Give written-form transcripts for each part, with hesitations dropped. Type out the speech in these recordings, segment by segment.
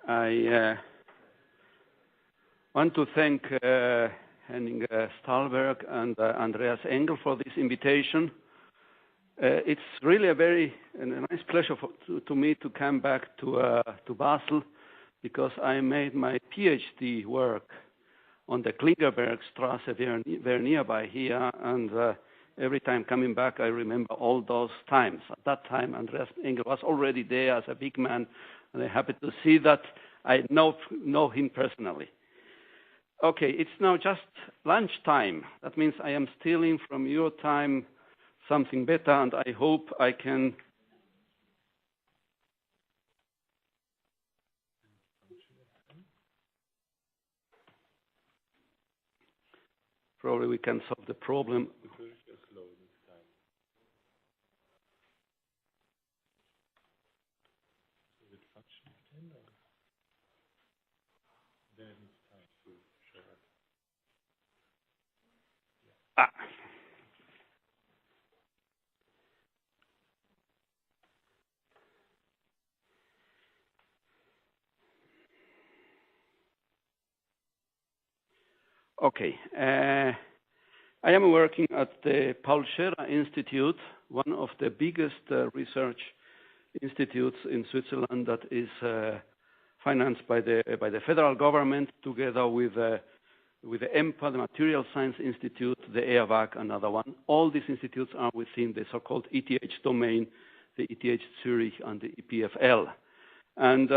I want to thank Henning Stahlberg and Andreas Engel for this invitation. It's really a nice pleasure to me to come back to Basel, because I made my PhD work on the Klingerbergstrasse very nearby here, and every time coming back I remember all those times. At that time Andreas Engel was already there as a big man, and I'm happy to see that I know him personally. Okay, it's now just lunchtime. That means I am stealing from your time something better, and I hope I can. Probably we can solve the problem. Okay. I am working at the Paul Scherrer Institute, one of the biggest research institutes in Switzerland that is financed by the federal government, together with the EMPA, the Material Science Institute, the EAWAG, another one. All these institutes are within the so-called ETH domain, the ETH Zurich and the EPFL. And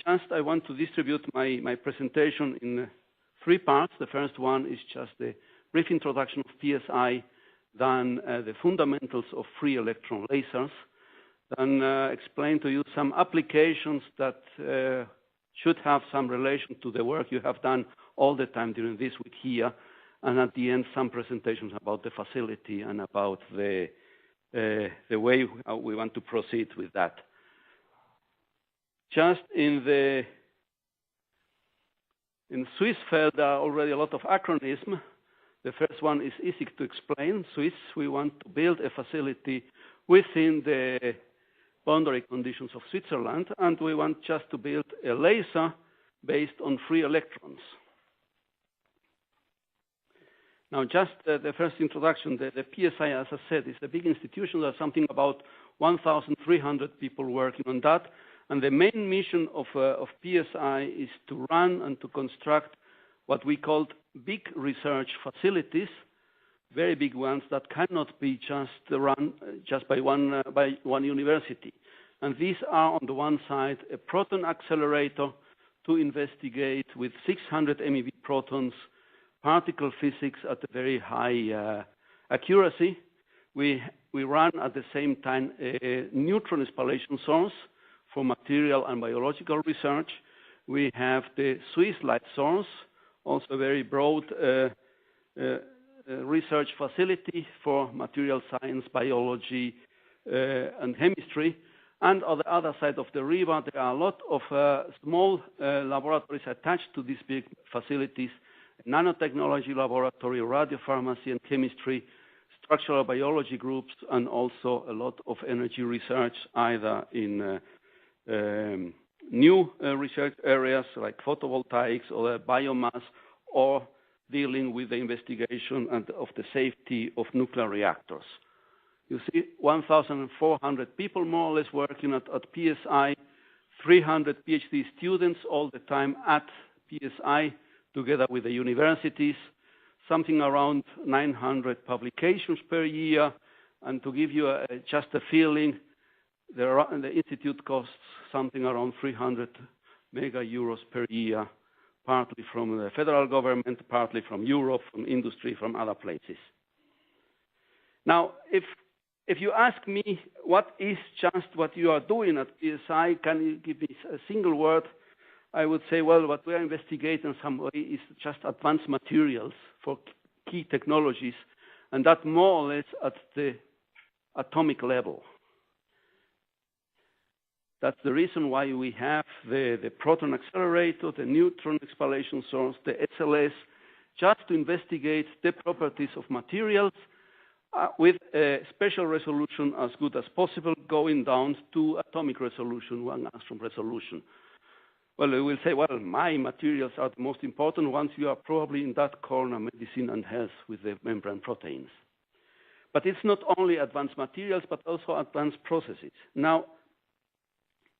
just I want to distribute my presentation in 3 parts. The first one is just the brief introduction of PSI, then the fundamentals of free electron lasers, then explain to you some applications that should have some relation to the work you have done all the time during this week here, and at the end some presentations about the facility and about the way we want to proceed with that. Just in Swiss field, there are already a lot of acronyms. The first one is easy to explain. Swiss, we want to build a facility within the boundary conditions of Switzerland, and we want just to build a laser based on free electrons. Now, just the first introduction, the PSI, as I said, is a big institution. There's something about 1,300 people working on that. And the main mission of PSI is to run and to construct what we called big research facilities, very big ones that cannot be just run just by one university. And these are, on the one side, a proton accelerator to investigate with 600 MeV protons particle physics at a very high accuracy. We run at the same time a neutron spallation source for material and biological research. We have the Swiss light source, also a very broad research facility for material science, biology, and chemistry. And on the other side of the river, there are a lot of small laboratories attached to these big facilities: nanotechnology laboratory, radiopharmacy and chemistry, structural biology groups, and also a lot of energy research, either in new research areas like photovoltaics or biomass, or dealing with the investigation and of the safety of nuclear reactors. You see 1,400 people more or less working at PSI, 300 PhD students all the time at PSI, together with the universities, something around 900 publications per year. And to give you just a feeling, the institute costs something around 300 mega euros per year, partly from the federal government, partly from Europe, from industry, from other places. Now, if you ask me what is just what you are doing at PSI, can you give me a single word? I would say, well, what we are investigating in some way is just advanced materials for key technologies, and that more or less at the atomic level. That's the reason why we have the proton accelerator, the neutron spallation source, the SLS, just to investigate the properties of materials with a spatial resolution as good as possible, going down to atomic resolution, 1 angstrom resolution. Well, you will say, well, my materials are the most important ones. You are probably in that corner, medicine and health, with the membrane proteins. But it's not only advanced materials, but also advanced processes. Now,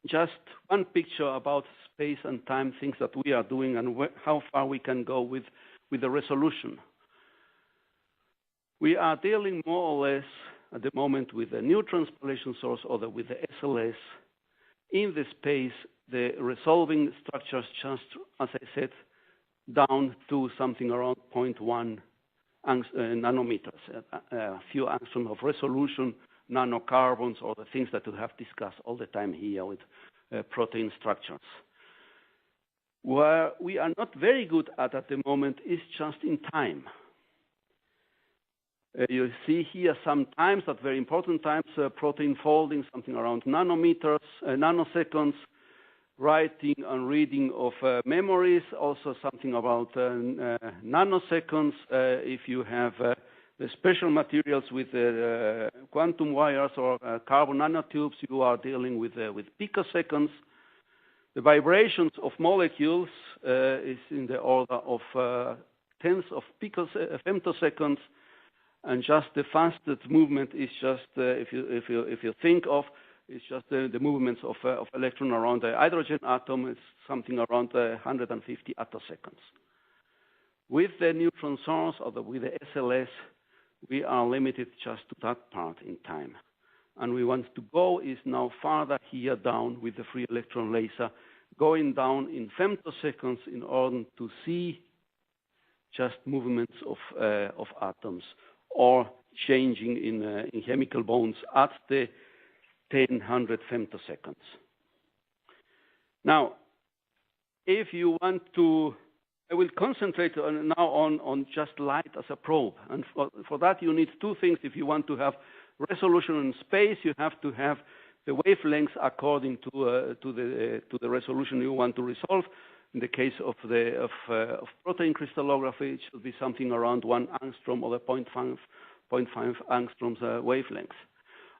just one picture about space and time, things that we are doing and how far we can go with the resolution. We are dealing more or less at the moment with a neutron spallation source or with the SLS. In the space, the resolving structures just, as I said, down to something around 0.1 nanometers, a few angstroms of resolution, nanocarbons, or the things that we have discussed all the time here with protein structures. Where we are not very good at the moment is just in time. You see here some times, that very important times, protein folding, something around nanometers, nanoseconds, writing and reading of memories, also something about nanoseconds. If you have the special materials with quantum wires or carbon nanotubes, you are dealing with picoseconds. The vibrations of molecules is in the order of tens of femtoseconds, and just the fastest movement is just if you think of, it's just the movements of electron around the hydrogen atom. It's something around 150 attoseconds. With the neutron source or with the SLS, we are limited just to that part in time. And we want to go is now farther here down with the free electron laser, going down in femtoseconds in order to see just movements of atoms or changing in chemical bonds at the 1000 femtoseconds. Now, if you want to, I will concentrate now on just light as a probe. And for that, you need two things. If you want to have resolution in space, you have to have the wavelengths according to the resolution you want to resolve. In the case of protein crystallography, it should be something around 1 angstrom or 0.5 angstroms wavelength.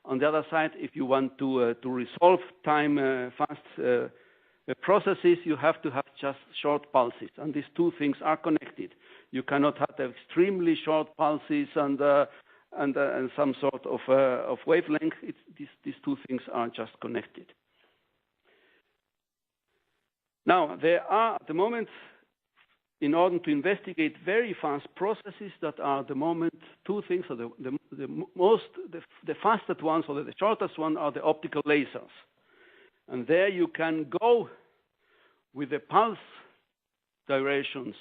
On the other side, if you want to resolve time fast processes, you have to have just short pulses, and these two things are connected. You cannot have extremely short pulses and some sort of wavelength. These two things are just connected. Now, there are at the moment, in order to investigate very fast processes that are at the moment, two things. So the fastest ones or the shortest one are the optical lasers. And there you can go with the pulse durations,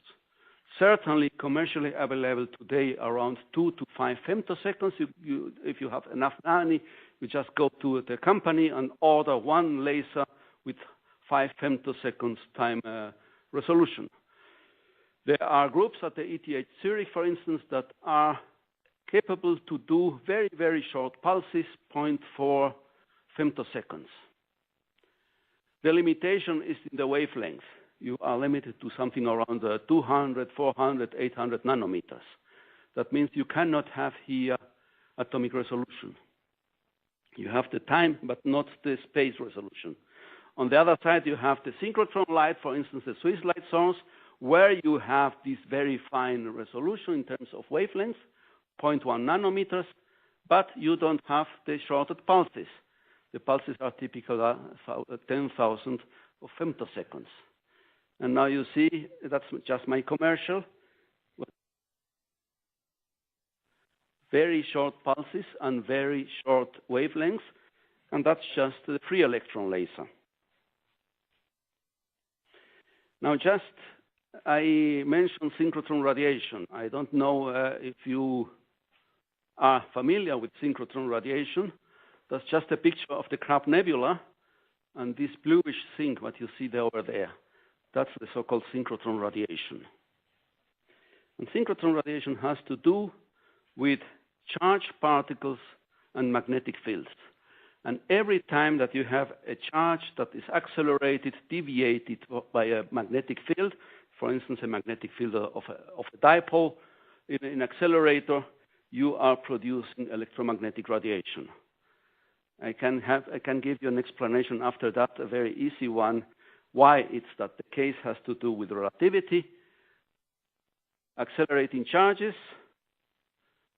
certainly commercially available today around 2 to 5 femtoseconds. If you have enough money, you just go to the company and order one laser with 5 femtoseconds time resolution. There are groups at the ETH Zurich, for instance, that are capable to do very, very short pulses, 0.4 femtoseconds. The limitation is in the wavelength. You are limited to something around 200, 400, 800 nanometers. That means you cannot have here atomic resolution. You have the time, but not the space resolution. On the other side, you have the synchrotron light, for instance, the Swiss light source, where you have this very fine resolution in terms of wavelengths, 0.1 nanometers, but you don't have the shorted pulses. The pulses are typical 10,000 of femtoseconds. And now you see, that's just my commercial. Very short pulses and very short wavelengths, and that's just the free electron laser. Now I mentioned synchrotron radiation. I don't know if you are familiar with synchrotron radiation. That's just a picture of the Crab Nebula, and this bluish thing, what you see there over there, that's the so-called synchrotron radiation. And synchrotron radiation has to do with charged particles and magnetic fields. And every time that you have a charge that is accelerated, deviated by a magnetic field, for instance, a magnetic field of a dipole in an accelerator, you are producing electromagnetic radiation. I can give you an explanation after that, a very easy one. Why it's that the case has to do with relativity, accelerating charges,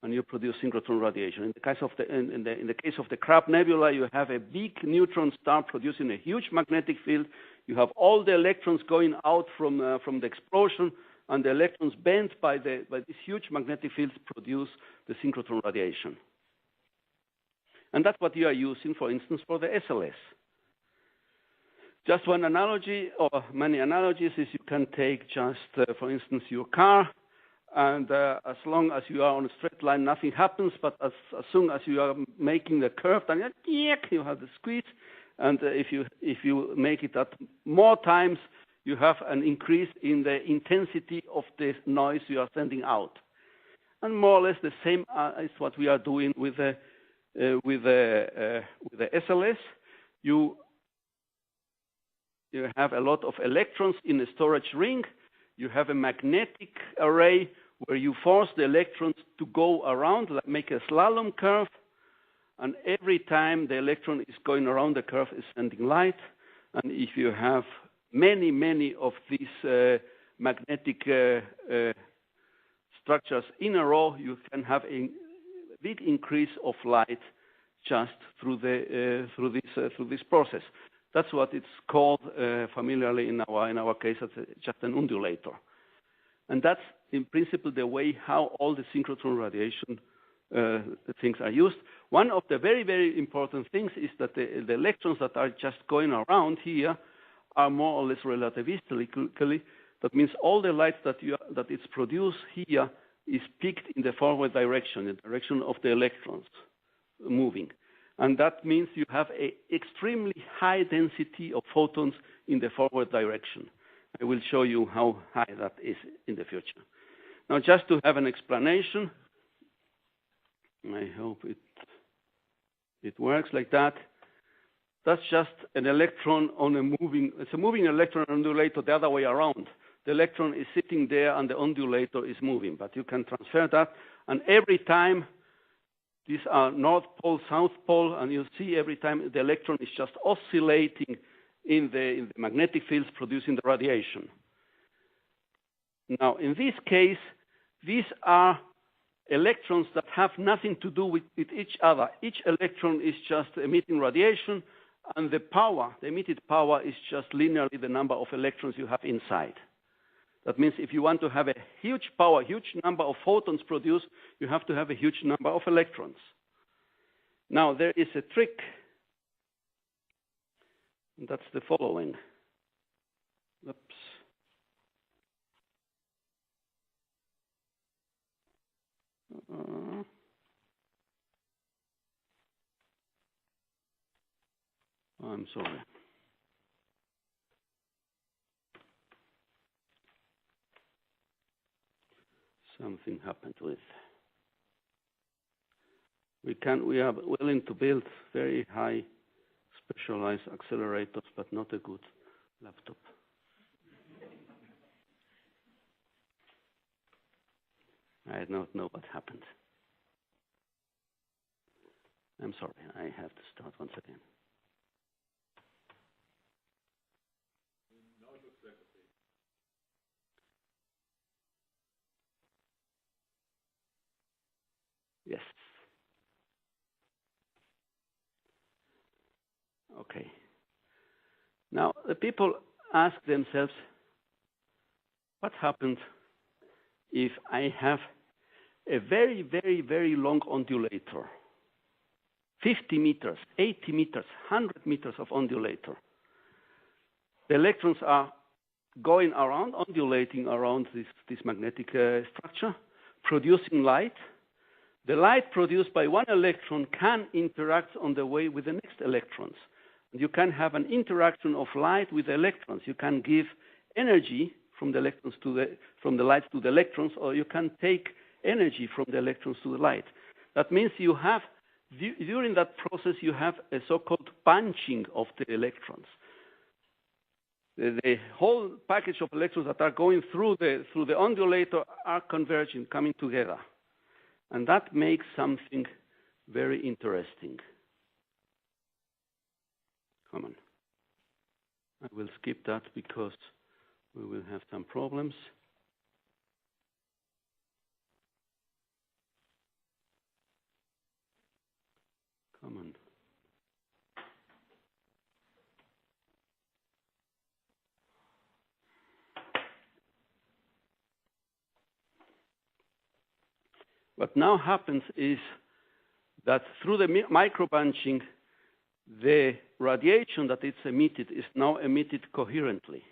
and you produce synchrotron radiation. In the case of the case of the Crab Nebula, you have a big neutron star producing a huge magnetic field. You have all the electrons going out from the explosion, and the electrons bent by these huge magnetic fields produce the synchrotron radiation. And that's what you are using, for instance, for the SLS. Just one analogy, or many analogies, is you can take just, for instance, your car, and as long as you are on a straight line, nothing happens, but as soon as you are making the curve, then you have the squeeze, and if you make it at more times, you have an increase in the intensity of the noise you are sending out. And more or less the same is what we are doing with the SLS. You have a lot of electrons in a storage ring. You have a magnetic array where you force the electrons to go around, like make a slalom curve. And every time the electron is going around the curve is sending light. And if you have many, many of these magnetic structures in a row, you can have a big increase of light just through this process. That's what it's called familiarly in our case as just an undulator. And that's in principle the way how all the synchrotron radiation things are used. One of the very, very important things is that the electrons that are just going around here are more or less relativistically. That means all the light that it's produced here is picked in the forward direction, the direction of the electrons moving. And that means you have an extremely high density of photons in the forward direction. I will show you how high that is in the future. Now, just to have an explanation, I hope it works like that. That's just an electron on it's a moving electron undulator the other way around. The electron is sitting there and the undulator is moving, but you can transfer that. And every time, these are North Pole, South Pole, and you see every time the electron is just oscillating in the magnetic fields producing the radiation. Now, in this case, these are electrons that have nothing to do with each other. Each electron is just emitting radiation, and the emitted power is just linearly the number of electrons you have inside. That means if you want to have a huge power, huge number of photons produced, you have to have a huge number of electrons. Now, there is a trick, and that's the following. Oops. I'm sorry. Something happened with. We are willing to build very high specialized accelerators, but not a good laptop. I don't know what happened. I'm sorry, I have to start once again. Yes. Okay. Now, the people ask themselves, what happens if I have a very, very, very long undulator? 50 meters, 80 meters, 100 meters of undulator. The electrons are going around, undulating around this magnetic structure, producing light. The light produced by one electron can interact on the way with the next electrons. You can have an interaction of light with electrons. You can give energy from the electrons from the light to the electrons, or you can take energy from the electrons to the light. That means you have, during that process, you have a so-called bunching of the electrons. The whole package of electrons that are going through the undulator are converging, coming together. And that makes something very interesting. Come on. I will skip that because we will have some problems. Come on. What now happens is that through the microbunching, the radiation that it's emitted is now emitted coherently.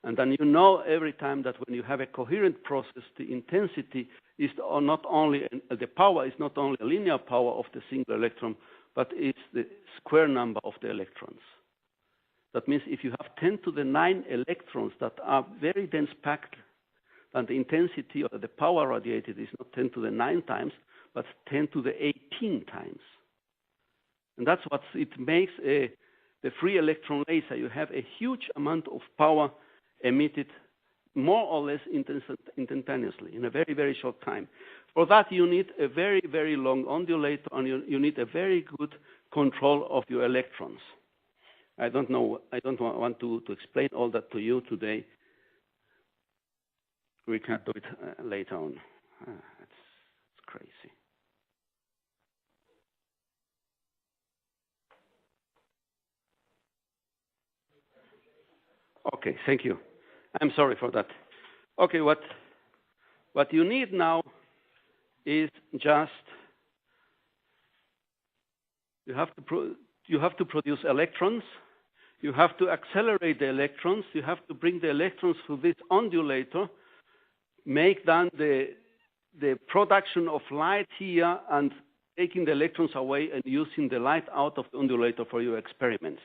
And then you know every time that when you have a coherent process, the intensity is not only, the power is not only a linear power of the single electron, but it's the square number of the electrons. That means if you have 10 to the 9 electrons that are very dense packed, then the intensity or the power radiated is not 10 to the 9 times, but 10 to the 18 times. And that's what it makes the free electron laser. You have a huge amount of power emitted more or less instantaneously in a very, very short time. For that, you need a very, very long ondulator, and you need a very good control of your electrons. I don't want to explain all that to you today. We can do it later on. It's crazy. Okay, thank you. I'm sorry for that. Okay, what you need now is just you have to produce electrons. You have to accelerate the electrons. You have to bring the electrons through this ondulator, make then the production of light here and taking the electrons away and using the light out of the ondulator for your experiments.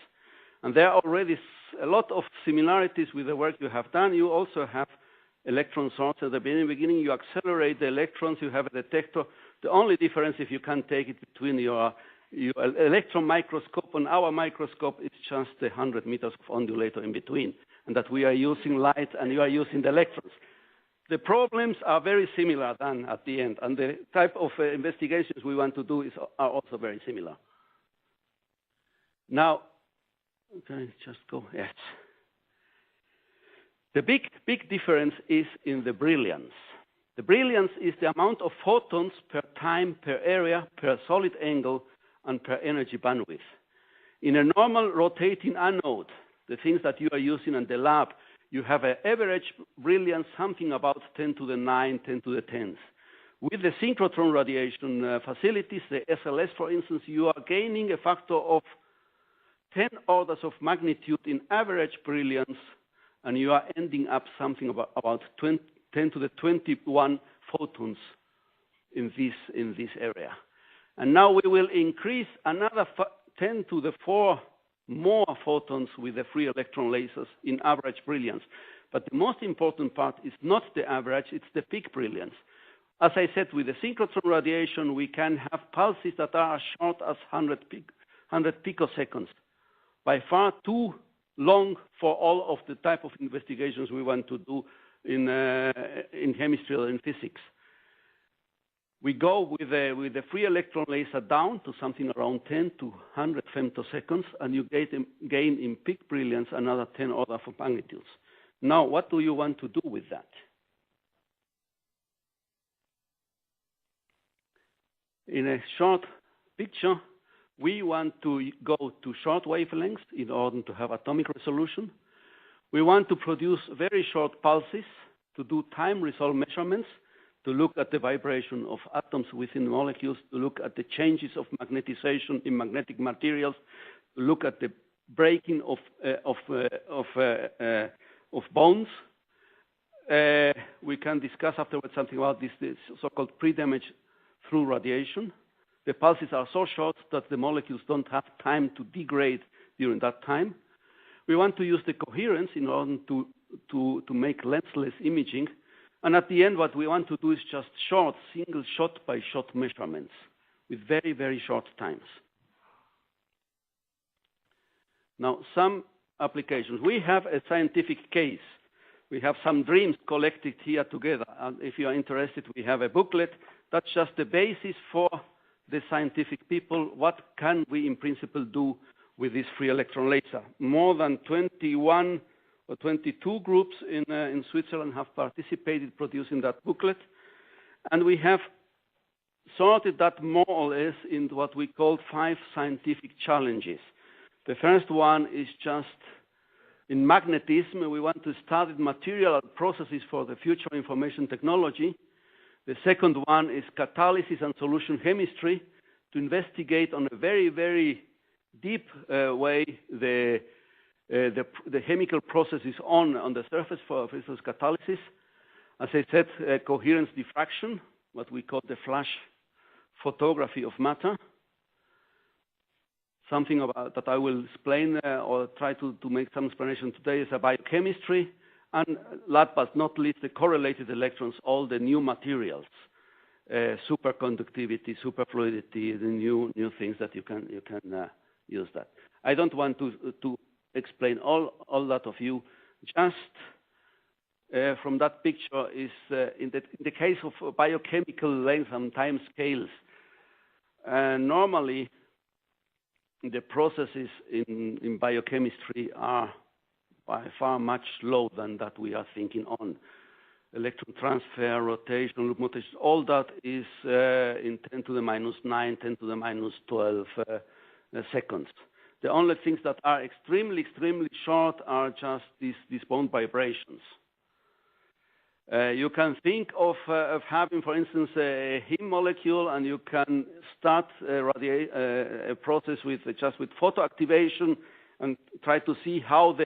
And there are already a lot of similarities with the work you have done. You also have electron source at the beginning. You accelerate the electrons. You have a detector. The only difference, if you can take it between your electron microscope and our microscope, is just the 100 meters of ondulator in between, and that we are using light and you are using the electrons. The problems are very similar then at the end, and the type of investigations we want to do are also very similar. Now, okay, just go, yes. The big difference is in the brilliance. The brilliance is the amount of photons per time, per area, per solid angle, and per energy bandwidth. In a normal rotating anode, the things that you are using in the lab, you have an average brilliance something about 10 to the 9, 10 to the 10s. With the synchrotron radiation facilities, the SLS, for instance, you are gaining a factor of 10 orders of magnitude in average brilliance, and you are ending up something about 10 to the 21 photons in this area. And now we will increase another 10 to the 4 more photons with the free electron lasers in average brilliance. But the most important part is not the average, it's the peak brilliance. As I said, with the synchrotron radiation, we can have pulses that are as short as 100 picoseconds. By far too long for all of the type of investigations we want to do in chemistry or in physics. We go with the free electron laser down to something around 10 to 100 femtoseconds, and you gain in peak brilliance another 10 orders of magnitudes. Now, what do you want to do with that? In a short picture, we want to go to short wavelengths in order to have atomic resolution. We want to produce very short pulses to do time resolved measurements, to look at the vibration of atoms within molecules, to look at the changes of magnetization in magnetic materials, to look at the breaking of bonds. We can discuss afterwards something about this so-called pre-damage through radiation. The pulses are so short that the molecules don't have time to degrade during that time. We want to use the coherence in order to make lensless imaging. And at the end, what we want to do is just short, single shot by shot measurements with very, very short times. Now, some applications. We have a scientific case. We have some dreams collected here together. And if you are interested, we have a booklet. That's just the basis for the scientific people. What can we, in principle, do with this free electron laser. More than 21 or 22 groups in Switzerland have participated producing that booklet. And we have sorted that more or less into what we call 5 scientific challenges. The first one is just in magnetism. We want to study material processes for the future information technology. The second one is catalysis and solution chemistry, to investigate on a very, very deep way the chemical processes on the surface for this catalysis. As I said, coherence diffraction, what we call the flash photography of matter. Something about that I will explain or try to make some explanation today is a biochemistry. And last but not least, the correlated electrons, all the new materials, superconductivity, superfluidity, the new things that you can use that. I don't want to explain all that of you. Just from that picture is in the case of biochemical length and time scales. Normally, the processes in biochemistry are by far much lower than that we are thinking on. Electron transfer, rotation, loop mutation, all that is in 10 to the minus 9, 10 to the minus 12 seconds. The only things that are extremely, extremely short are just these bond vibrations. You can think of having, for instance, a heme molecule, and you can start a process with photoactivation and try to see how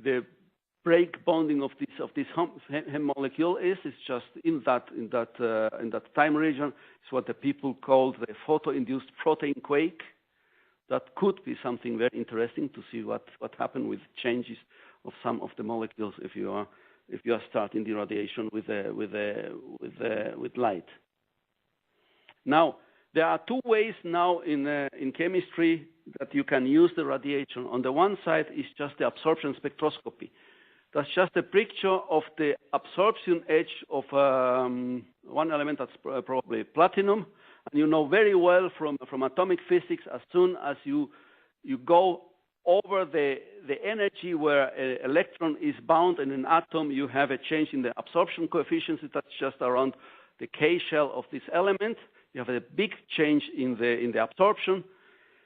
the break bonding of this heme molecule is. It's just in that time region. It's what the people call the photo-induced protein quake. That could be something very interesting to see what happened with changes of some of the molecules if you are starting the radiation with light. Now, there are 2 ways now in chemistry that you can use the radiation. On the one side is just the absorption spectroscopy. That's just a picture of the absorption edge of one element that's probably platinum. And you know very well from atomic physics, as soon as you go over the energy where an electron is bound in an atom, you have a change in the absorption coefficient. That's just around the K shell of this element. You have a big change in the absorption.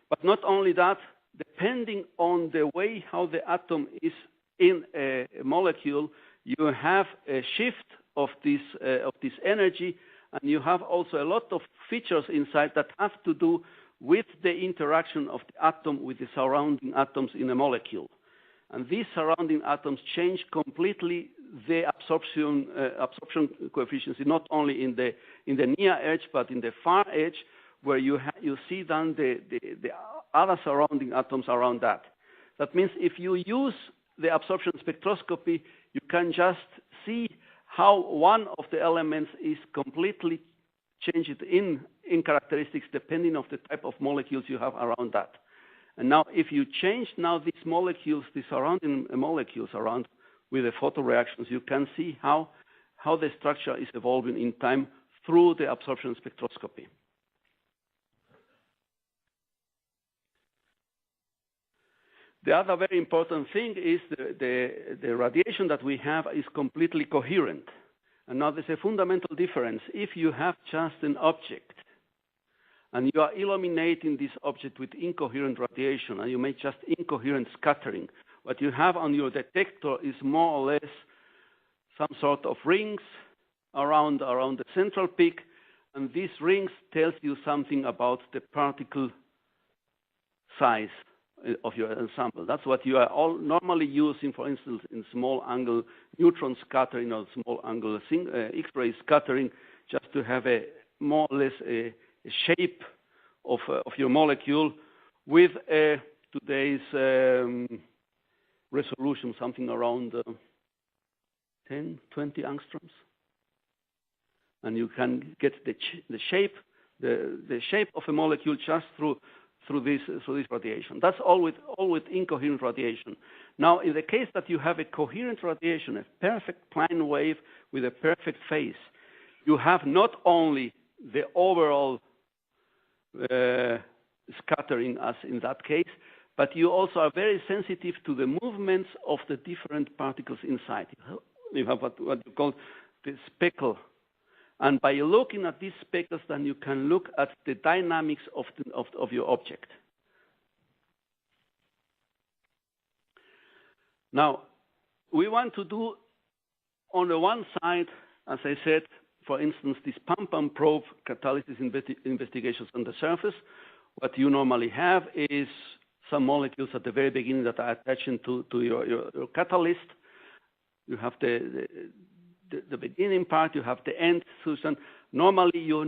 But not only that, depending on the way how the atom is in a molecule, you have a shift of this energy, and you have also a lot of features inside that have to do with the interaction of the atom with the surrounding atoms in a molecule. And these surrounding atoms change completely the absorption coefficiency, not only in the near edge, but in the far edge, where you see then the other surrounding atoms around that. That means if you use the absorption spectroscopy, you can just see how one of the elements is completely changed in characteristics depending on the type of molecules you have around that. And now if you change now these molecules, the surrounding molecules around with the photoreactions, you can see how the structure is evolving in time through the absorption spectroscopy. The other very important thing is the radiation that we have is completely coherent. And now there's a fundamental difference. If you have just an object and you are illuminating this object with incoherent radiation, and you make just incoherent scattering, what you have on your detector is more or less some sort of rings around the central peak, and these rings tells you something about the particle size of your ensemble. That's what you are all normally using, for instance, in small angle neutron scattering or small angle X-ray scattering, just to have a more or less a shape of your molecule with today's resolution, something around 10, 20 angstroms. And you can get the shape of a molecule just through this radiation. That's all with incoherent radiation. Now, in the case that you have a coherent radiation, a perfect plane wave with a perfect phase, you have not only the overall scattering as in that case, but you also are very sensitive to the movements of the different particles inside. You have what you call the speckle. And by looking at these speckles, then you can look at the dynamics of your object. Now, we want to do, on the one side, as I said, for instance, this pump-and probe catalysis investigations on the surface. What you normally have is some molecules at the very beginning that are attaching to your catalyst. You have the beginning part, you have the end solution. Normally, you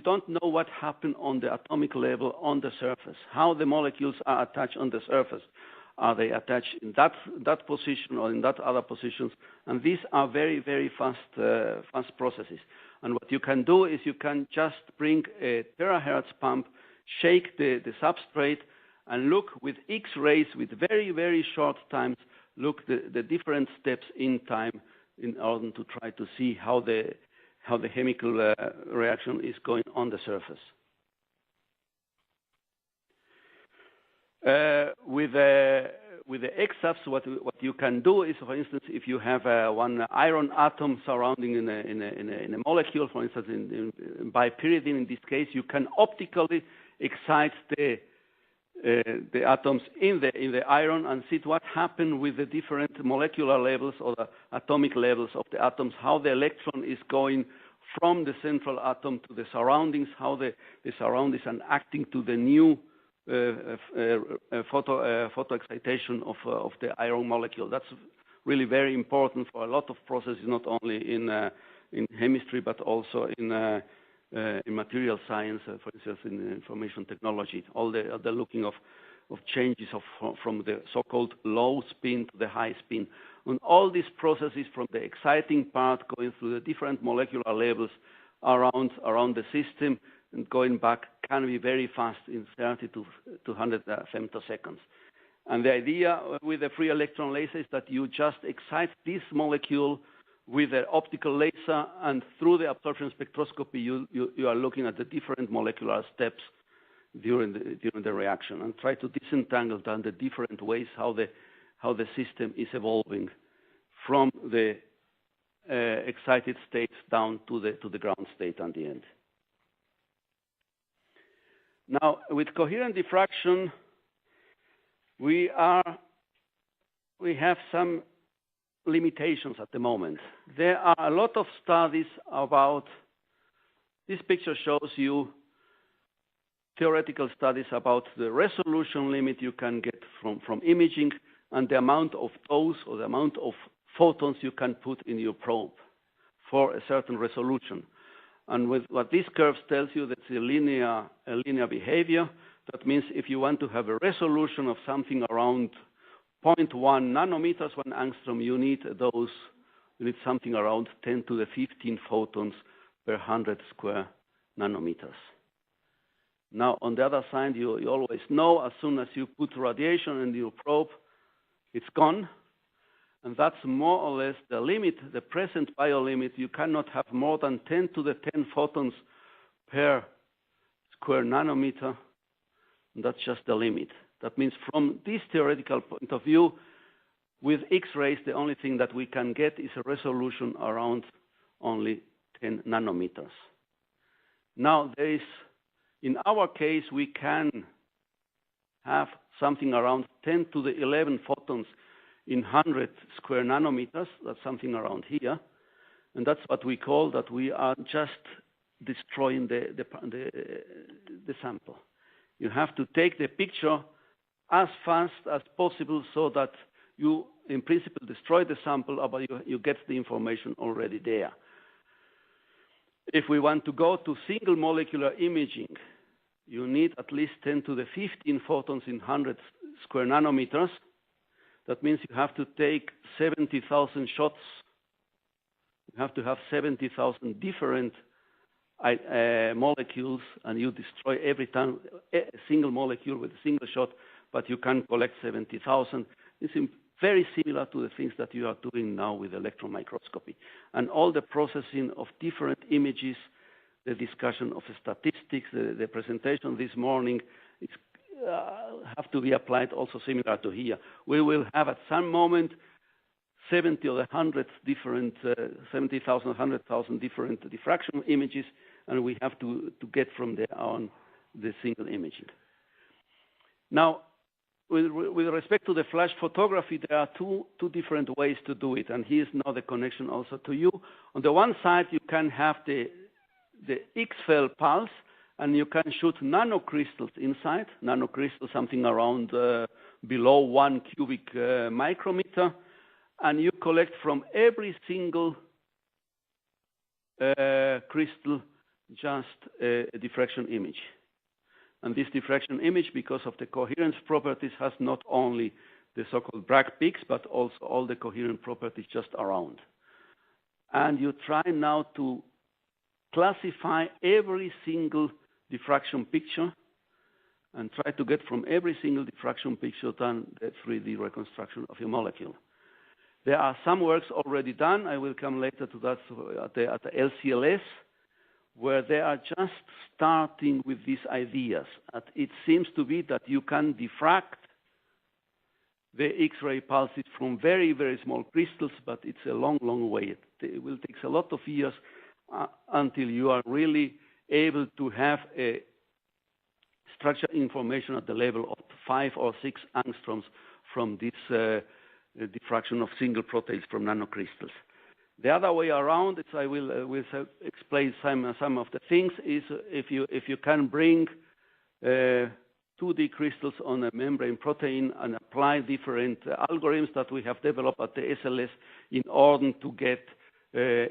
don't know what happened on the atomic level on the surface, how the molecules are attached on the surface. Are they attached in that position or in that other positions? And these are very, very fast processes. And what you can do is you can just bring a terahertz pump, shake the substrate, and look with X-rays with very, very short times, look the different steps in time in order to try to see how the chemical reaction is going on the surface. With the X-subs, what you can do is, for instance, if you have one iron atom surrounding in a molecule, for instance, in bipyridine, in this case, you can optically excite the atoms in the iron and see what happened with the different molecular levels or the atomic levels of the atoms, how the electron is going from the central atom to the surroundings, how the surroundings are acting to the new photo excitation of the iron molecule. That's really very important for a lot of processes, not only in chemistry but also in material science, for instance, in information technology. All the looking of changes from the so-called low spin to the high spin. And all these processes from the exciting part going through the different molecular levels around the system and going back can be very fast in 30 to 100 femtoseconds. And the idea with the free electron laser is that you just excite this molecule with an optical laser, and through the absorption spectroscopy, you are looking at the different molecular steps during the reaction and try to disentangle down the different ways how the system is evolving from the excited states down to the ground state at the end. Now, with coherent diffraction, we have some limitations at the moment. There are a lot of studies about, this picture shows you theoretical studies about the resolution limit you can get from imaging and the amount of dose or the amount of photons you can put in your probe for a certain resolution. And with what this curve tells you, that's a linear behavior. That means if you want to have a resolution of something around 0.1 nanometers, 1 angstrom, you need something around 10 to the 15 photons per 100 square nanometers. Now, on the other side, you always know as soon as you put radiation in your probe, it's gone. And that's more or less the limit, the present biolimit. You cannot have more than 10 to the 10 photons per square nanometer. And that's just the limit. That means from this theoretical point of view, with X-rays, the only thing that we can get is a resolution around only 10 nanometers. Now, in our case, we can have something around 10 to the 11 photons in 100 square nanometers. That's something around here. And that's what we call that we are just destroying the sample. You have to take the picture as fast as possible so that you, in principle, destroy the sample, but you get the information already there. If we want to go to single molecular imaging, you need at least 10 to the 15 photons in 100 square nanometers. That means you have to take 70,000 shots. You have to have 70,000 different molecules, and you destroy every time a single molecule with a single shot, but you can collect 70,000. It's very similar to the things that you are doing now with electron microscopy. And all the processing of different images, the discussion of the statistics, the presentation this morning, have to be applied also similar to here. We will have at some moment 70 or 100 different, 70,000, 100,000 different diffraction images, and we have to get from there on the single imaging. Now, with respect to the flash photography, there are two different ways to do it, and here's now the connection also to you. On the one side, you can have the X-FEL pulse, and you can shoot nanocrystals inside. Nanocrystals, something around below 1 cubic micrometer, and you collect from every single crystal just a diffraction image. And this diffraction image, because of the coherence properties, has not only the so-called Bragg peaks, but also all the coherent properties just around. And you try now to classify every single diffraction picture and try to get from every single diffraction picture done the 3D reconstruction of your molecule. There are some works already done. I will come later to that at the LCLS, where they are just starting with these ideas. It seems to be that you can diffract the X-ray pulses from very, very small crystals, but it's a long, long way. It will take a lot of years until you are really able to have a structure information at the level of 5 or 6 angstroms from this diffraction of single proteins from nanocrystals. The other way around, I will explain some of the things, is if you can bring 2D crystals on a membrane protein and apply different algorithms that we have developed at the SLS in order to get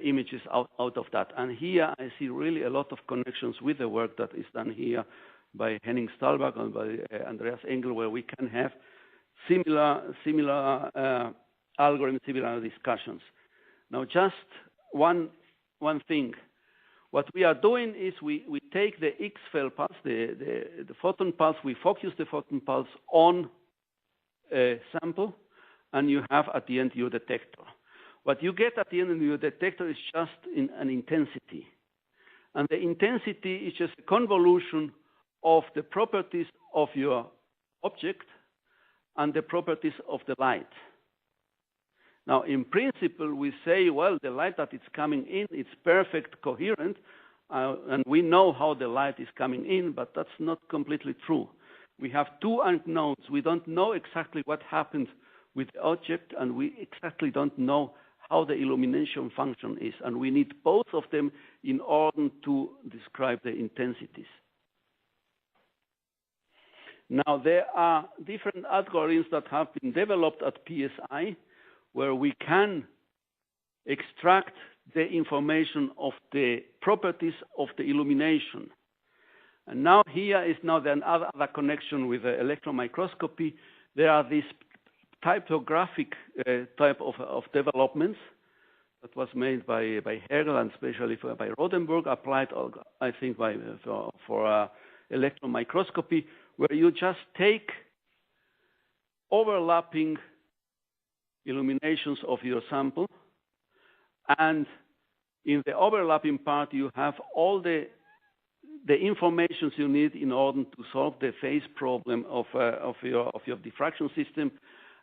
images out of that. And here I see really a lot of connections with the work that is done here by Henning Stahlbach and by Andreas Engel, where we can have similar algorithms, similar discussions. Now, just one thing. What we are doing is we take the X-FEL pulse, the photon pulse, we focus the photon pulse on a sample, and you have at the end your detector. What you get at the end of your detector is just an intensity. And the intensity is just a convolution of the properties of your object and the properties of the light. Now, in principle, we say, well, the light that is coming in, it's perfect coherent, and we know how the light is coming in, but that's not completely true. We have two unknowns. We don't know exactly what happened with the object, and we exactly don't know how the illumination function is, and we need both of them in order to describe the intensities. Now, there are different algorithms that have been developed at PSI, where we can extract the information of the properties of the illumination. And now here is now another connection with the electron microscopy. There are these typographic type of developments that was made by Hegel and especially by Rodenburg, applied, I think, for electron microscopy, where you just take overlapping illuminations of your sample, and in the overlapping part you have all the informations you need in order to solve the phase problem of your diffraction system,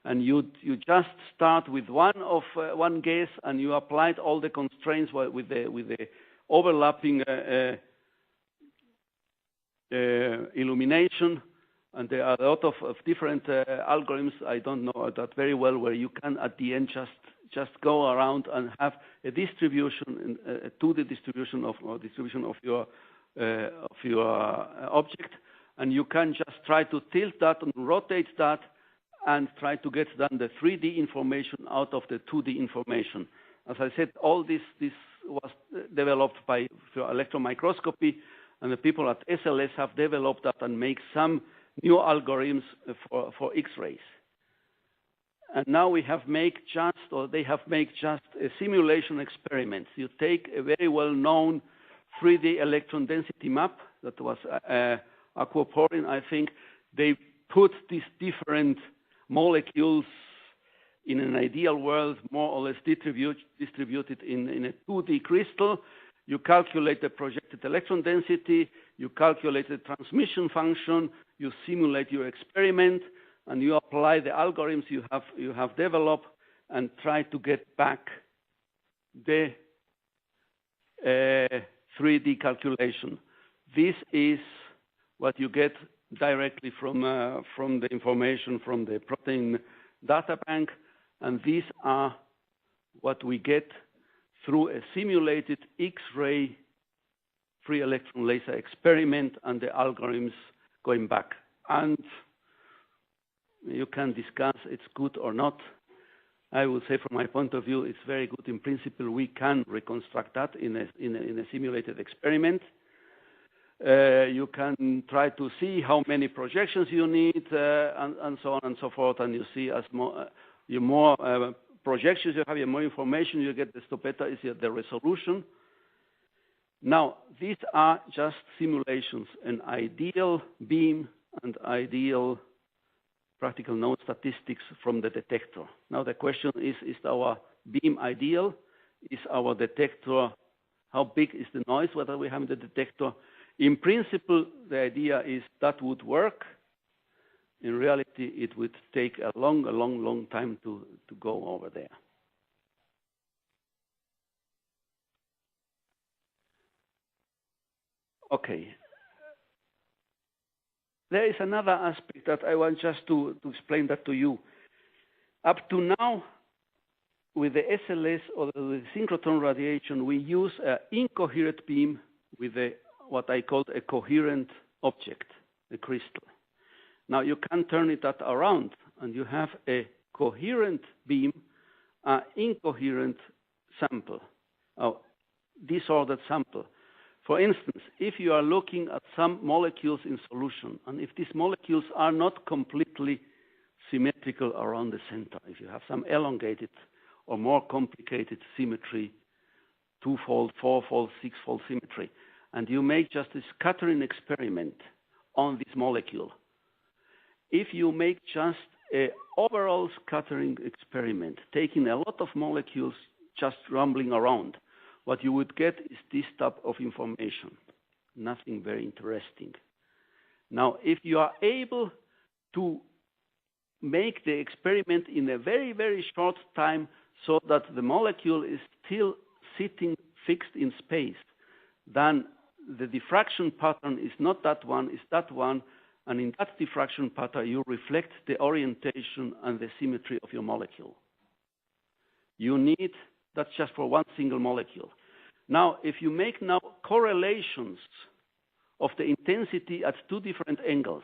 and you just start with one guess, and you applied all the constraints with the overlapping illumination. And there are a lot of different algorithms, I don't know that very well, where you can at the end just go around and have a distribution, a 2D distribution of your object, and you can just try to tilt that and rotate that and try to get then the 3D information out of the 2D information. As I said, all this was developed for electron microscopy, and the people at SLS have developed that and make some new algorithms for X-rays. And now they have made just a simulation experiment. You take a very well-known 3D electron density map that was aquaporin, I think. They put these different molecules in an ideal world, more or less distributed in a 2D crystal. You calculate the projected electron density, you calculate the transmission function, you simulate your experiment, and you apply the algorithms you have developed and try to get back the 3D calculation. This is what you get directly from the information from the protein data bank, and these are what we get through a simulated X-ray free electron laser experiment and the algorithms going back. And you can discuss it's good or not. I would say from my point of view, it's very good. In principle, we can reconstruct that in a simulated experiment. You can try to see how many projections you need and so on and so forth. And you see as more projections you have, the more information you get, desto better is the resolution. Now, these are just simulations, an ideal beam and ideal practical node statistics from the detector. Now the question is our beam ideal? Is our detector, how big is the noise whether we have in the detector? In principle, the idea is that would work. In reality, it would take a long time to go over there. Okay. There is another aspect that I want just to explain that to you. Up to now, with the SLS or the synchrotron radiation, we use an incoherent beam with what I call a coherent object, a crystal. Now you can turn that around, and you have a coherent beam, an incoherent sample, or disordered sample. For instance, if you are looking at some molecules in solution, and if these molecules are not completely symmetrical around the center, if you have some elongated or more complicated symmetry, two-fold, four-fold, six-fold symmetry, and you make just a scattering experiment on this molecule, if you make just an overall scattering experiment, taking a lot of molecules just rumbling around, what you would get is this type of information, nothing very interesting. Now, if you are able to make the experiment in a very short time so that the molecule is still sitting fixed in space, then the diffraction pattern is not that one, it's that one, and in that diffraction pattern you reflect the orientation and the symmetry of your molecule. You need, that's just for one single molecule. Now, if you make now correlations of the intensity at two different angles,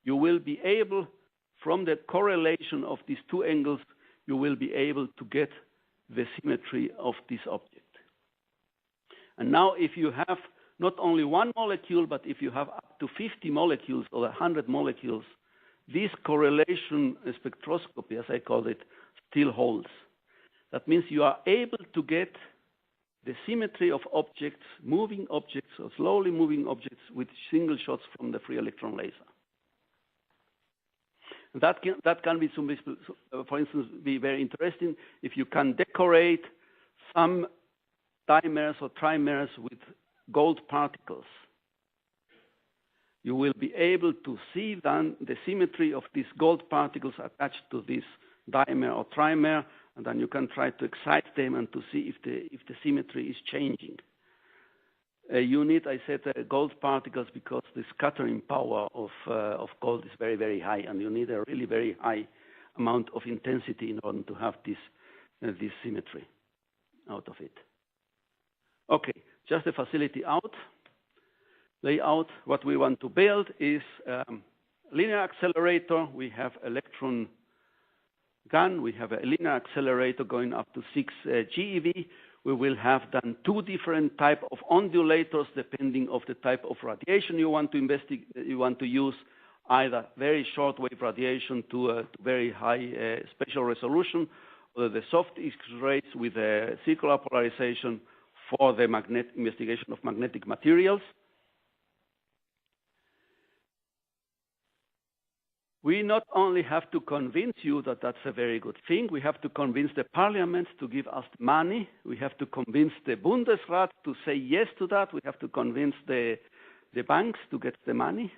you will be able, from the correlation of these two angles, you will be able to get the symmetry of this object. And now if you have not only one molecule, but if you have up to 50 molecules or 100 molecules, this correlation spectroscopy, as I call it, still holds. That means you are able to get the symmetry of objects, moving objects or slowly moving objects with single shots from the free electron laser. That can be, for instance, be very interesting if you can decorate some dimers or trimers with gold particles. You will be able to see then the symmetry of these gold particles attached to this dimer or trimer, and then you can try to excite them and to see if the symmetry is changing. You need, I said, gold particles because the scattering power of gold is very high, and you need a really very high amount of intensity in order to have this symmetry out of it. Okay, just the facility layout. What we want to build is linear accelerator. We have electron gun. We have a linear accelerator going up to 6 GeV. We will have then two different type of ondulators depending of the type of radiation you want to investigate. You want to use either very short wave radiation to very high spatial resolution, or the soft X-rays with a circular polarization for the investigation of magnetic materials. We not only have to convince you that that's a very good thing, we have to convince the parliament to give us money. We have to convince the Bundesrat to say yes to that. We have to convince the banks to get the money.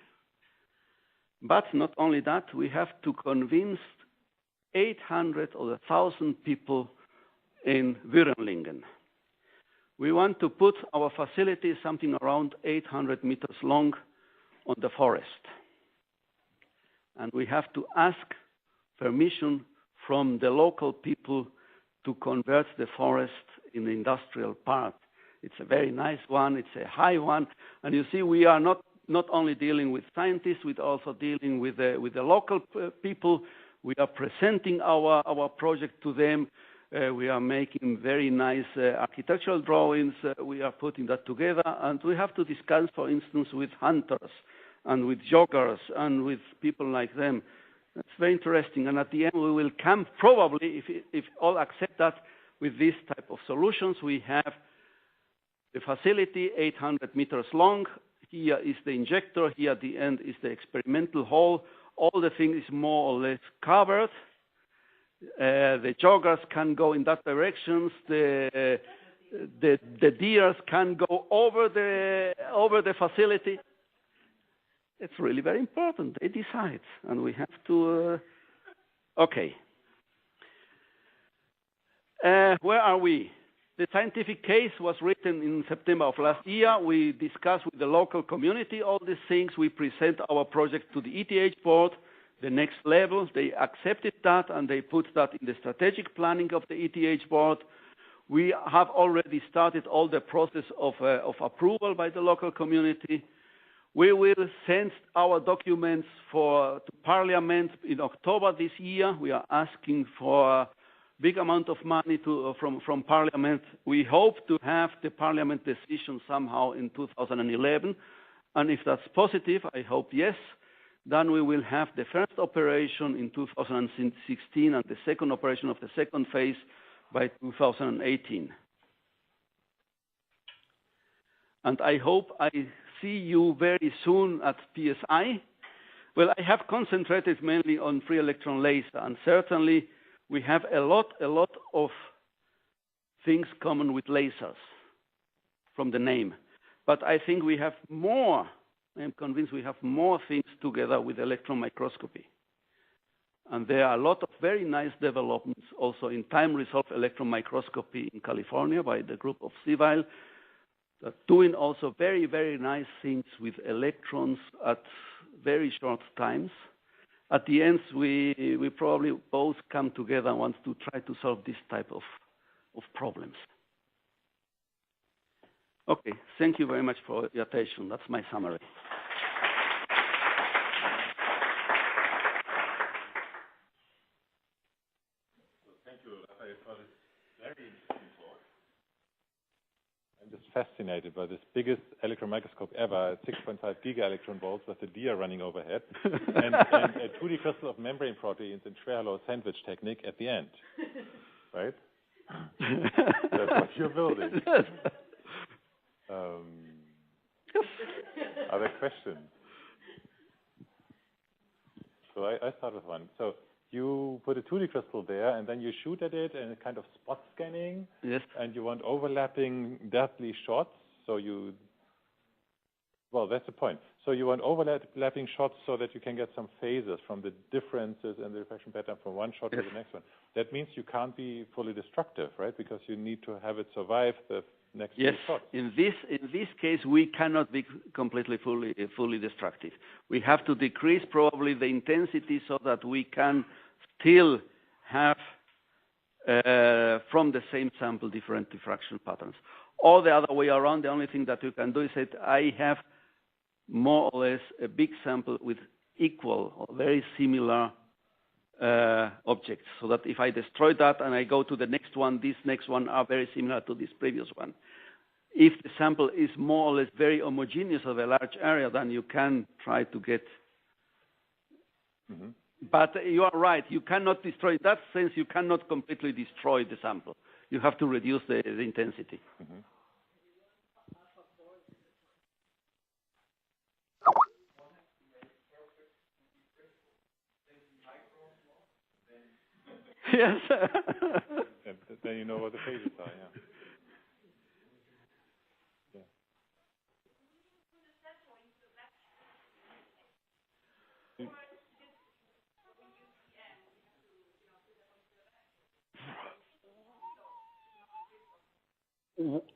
But not only that, we have to convince 800 or 1,000 people in Würenlingen. We want to put our facility something around 800 meters long on the forest. And we have to ask permission from the local people to convert the forest in the industrial park. It's a very nice one, it's a high one, and you see we are not only dealing with scientists, we're also dealing with the local people. We are presenting our project to them. We are making very nice architectural drawings. We are putting that together, and we have to discuss, for instance, with hunters and with joggers and with people like them. That's very interesting. And at the end, we will come probably, if all accept that, with this type of solutions. We have the facility 800 meters long. Here is the injector. Here at the end is the experimental hall. All the thing is more or less covered. The joggers can go in that directions. The deers can go over the facility. It's really very important. They decide, and we have to. Okay. Where are we? The scientific case was written in September of last year. We discussed with the local community all these things. We present our project to the ETH board. The next level, they accepted that, and they put that in the strategic planning of the ETH board. We have already started all the process of approval by the local community. We will send our documents to Parliament in October this year. We are asking for a big amount of money from Parliament. We hope to have the Parliament decision somehow in 2011. And if that's positive, I hope yes, then we will have the first operation in 2016 and the second operation of the second phase by 2018. And I hope I see you very soon at PSI. Well, I have concentrated mainly on free electron laser, and certainly we have a lot of things common with lasers from the name. But I think we have more, I'm convinced we have more things together with electron microscopy. And there are a lot of very nice developments also in time-resolved electron microscopy in California by the group of Civil. They're doing also very, very nice things with electrons at very short times. At the end, we probably both come together and want to try to solve this type of problems. Okay, thank you very much for your attention. That's my summary. Thank you, Raphael, for this very interesting talk. I'm just fascinated by this biggest electron microscope ever, at 6.5 giga-electron volts with a deer running overhead, and a 2D crystal of membrane proteins in Schwerhalow sandwich technique at the end, right? That's what you're building. Other questions? So I start with one. So you put a 2D crystal there, and then you shoot at it, and kind of spot scanning. Yes. And you want overlapping deadly shots. So well, that's the point. So you want overlapping shots so that you can get some phases from the differences in the reflection pattern from one shot to the next one. That means you can't be fully destructive, right? Because you need to have it survive the next few shots. In this case, we cannot be completely fully destructive. We have to decrease probably the intensity so that we can still have from the same sample different diffraction patterns. Or the other way around, the only thing that you can do is that I have more or less a big sample with equal or very similar objects, so that if I destroy that and I go to the next one, these next one are very similar to this previous one. If the sample is more or less very homogeneous of a large area, then you can try to get. Mm-hmm. But you are right, you cannot destroy, in that sense, you cannot completely destroy the sample. You have to reduce the intensity. Mm-hmm. Yes. And then you know what the phases are, yeah.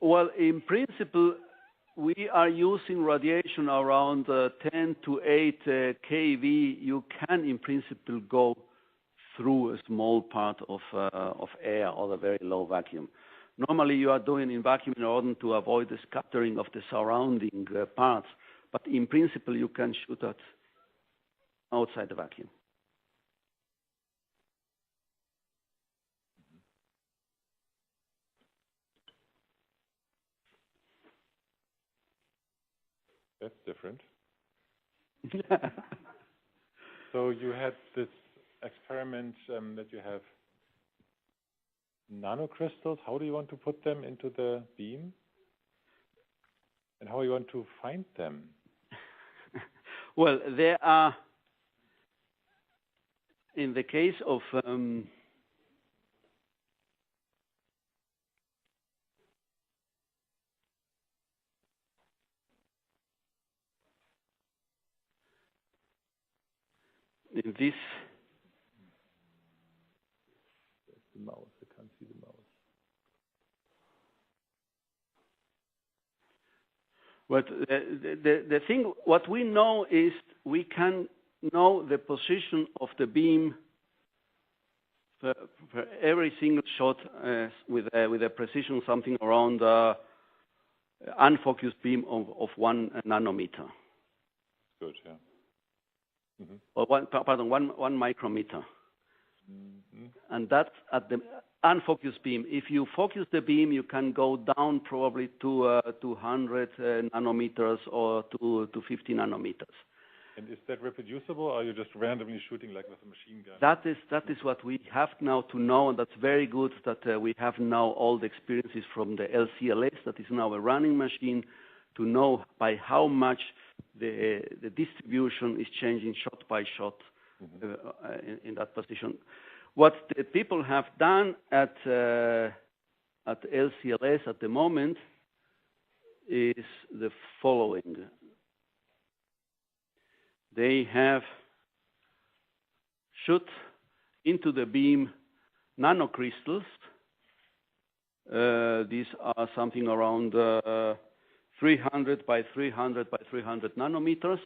Well, in principle, we are using radiation around 10 to 8 kV. You can, in principle, go through a small part of air or a very low vacuum. Normally, you are doing in vacuum in order to avoid the scattering of the surrounding parts. But in principle, you can shoot at outside the vacuum. That's different. So you had this experiment that you have nanocrystals. How do you want to put them into the beam? And how you want to find them? Well, there are, in the case of in this, the mouse. I can't see the mouse. but the thing, what we know is we can know the position of the beam for every single shot with a precision something around unfocused beam of 1 nanometer. Good, yeah. Mm-hmm. Or one micrometer. Mm-hmm. And that's at the unfocused beam. If you focus the beam, you can go down probably to 200 nanometers or to 50 nanometers. And is that reproducible, or are you just randomly shooting like with a machine gun? That is what we have now to know, and that's very good that we have now all the experiences from the LCLS, that is now a running machine, to know by how much the distribution is changing shot by shot in that position. What the people have done at LCLS at the moment is the following. They have shot into the beam nanocrystals. These are something around 300 by 300 by 300 nanometers.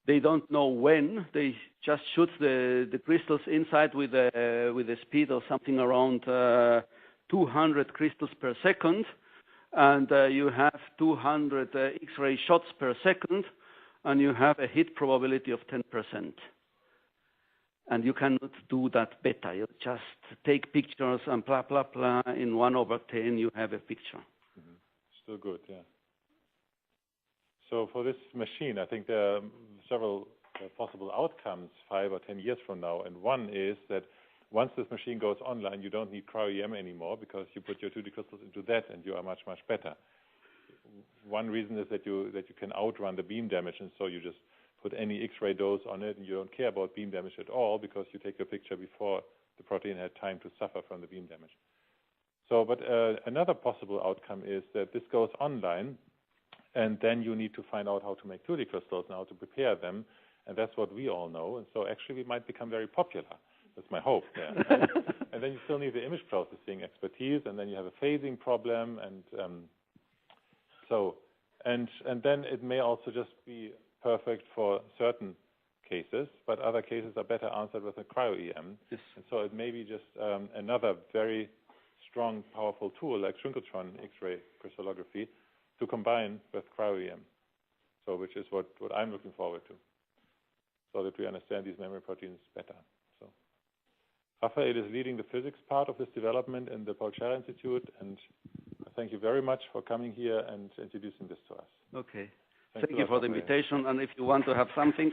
They don't know when. They just shoot the crystals inside with a speed of something around 200 crystals per second, and you have 200 X-ray shots per second, and you have a hit probability of 10%. And you cannot do that better. You just take pictures and blah, blah, blah. In 1/10, you have a picture. Mm-hmm. Still good, yeah. So for this machine, I think there are several possible outcomes 5 or 10 years from now. And one is that once this machine goes online, you don't need cryo-EM anymore because you put your 2D crystals into that and you are much, much better. One reason is that you can outrun the beam damage, and so you just put any X-ray dose on it and you don't care about beam damage at all because you take your picture before the protein had time to suffer from the beam damage. So, but another possible outcome is that this goes online, and then you need to find out how to make 2D crystals and how to prepare them, and that's what we all know. And so actually we might become very popular. That's my hope. Yeah. And then you still need the image processing expertise, and then you have a phasing problem, and and then it may also just be perfect for certain cases, but other cases are better answered with a cryo-EM. Yes. And so it may be just another very strong, powerful tool like synchrotron X-ray crystallography to combine with cryo-EM. So which is what I'm looking forward to, so that we understand these memory proteins better. So Raphael is leading the physics part of this development in the Paul Scherrer Institute, and thank you very much for coming here and introducing this to us. Okay. Thank you for the invitation, and if you want to have something.